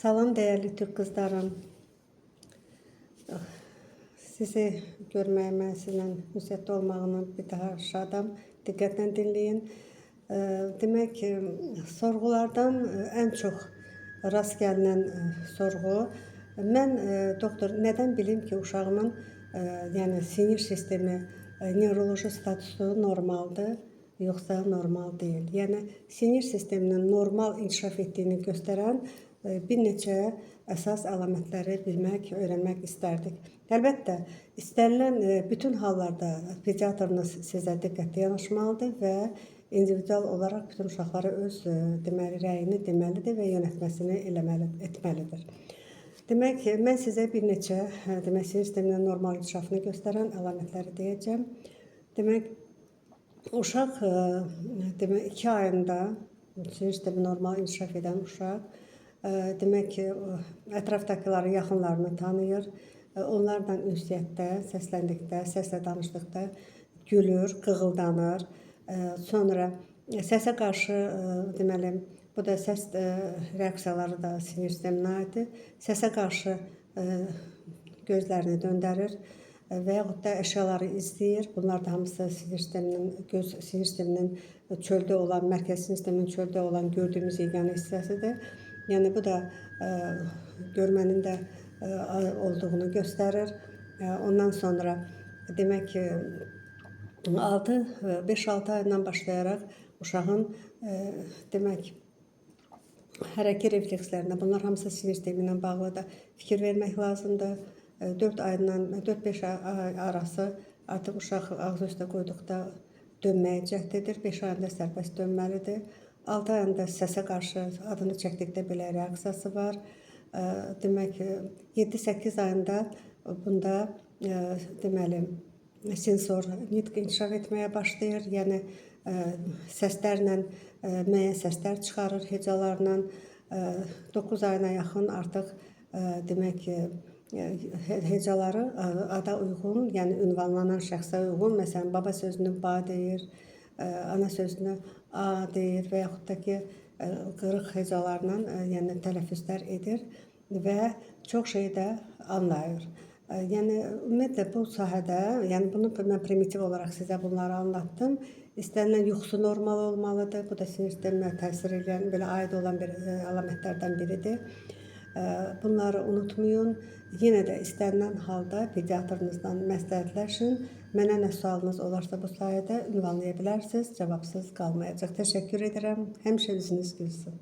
Salam değerli Türk kızlarım. Sizi görməyə mən sizlə müsait olmağına bir daha şadam. Diqqətlə dinləyin. Demək ki, sorğulardan ən çox rast gəlinən sorğu, mən doktor nədən bilim ki, uşağımın yəni sinir sistemi, nevroloji statusu normaldır, yoxsa normal deyil. Yəni sinir sisteminin normal inkişaf etdiyini göstərən bir neçə əsas əlamətləri bilmək, öyrənmək istərdik. Əlbəttə, istənilən bütün hallarda pediatrınız sizə diqqətli yanaşmalıdır və individual olaraq bütün uşaqlara öz deməli rəyini deməlidir və yönətməsini etməlidir. Demək ki, mən sizə bir neçə demək sinir sisteminin normal inkişafını göstərən əlamətləri deyəcəm. Demək, uşaq demək 2 ayında sinir sistemi normal inkişaf edən uşaq demək ki, ətrafdakıları, yaxınlarını tanıyır. Onlarla ünsiyyətdə, səsləndikdə, səslə danışdıqda gülür, qığıldanır. Sonra səsə qarşı deməli, bu da səs reaksiyaları da sinir sisteminə aiddir. Səsə qarşı gözlərini döndərir və yaxud da əşyaları izləyir. Bunlar da hamısı sinir sisteminin çöldə olan, mərkəzi sinir sisteminin çöldə olan gördüyümüz yeganə hissəsidir. Yəni bu da görmənin də olduğunu göstərir. Ondan sonra demək ki, 5-6 ayından başlayaraq uşağın demək hərəkət reflekslərinə, bunlar hamısı sinir sistemi ilə bağlıdır, fikir vermək lazımdır. 4-5 ay arası artıq uşaq ağzı üstə qoyduqda dönməyə cəhd edir. 5 ayında sərbəst dönməlidir. 6 ayında səsə qarşı adını çəkdikdə belə reaksiyası var. Demək, 7-8 ayında bunda deməli sensor nitq inkişaf etməyə başlayır. Yəni səslərlə müəyyən səslər çıxarır, hecalarla. 9 ayına yaxın artıq demək ki, hecaları ada uyğun, yəni ünvanlanan şəxsə uyğun, məsələn, baba sözünü ba deyir, ana sözünü a deyir və yaxud da ki, qırıq hecalarla yəni tələffüzlər edir və çox şey də anlayır. Yəni ümumiyyətlə bu sahədə, yəni bunu mən primitiv olaraq sizə bunları anlattım. İstənilən yuxusu normal olmalıdır. Bu da sinir sisteminə təsir edən, belə aid olan bir əlamətlərdən biridir. Bunları unutmayın. Yenə də istənilən halda pediatrınızdan məsləhətləşin. Mənə nə sualınız olarsa bu sayədə ünvanlaya bilərsiniz. Cavabsız qalmayacaq. Təşəkkür edirəm. Həmişə üzünüz gülsün.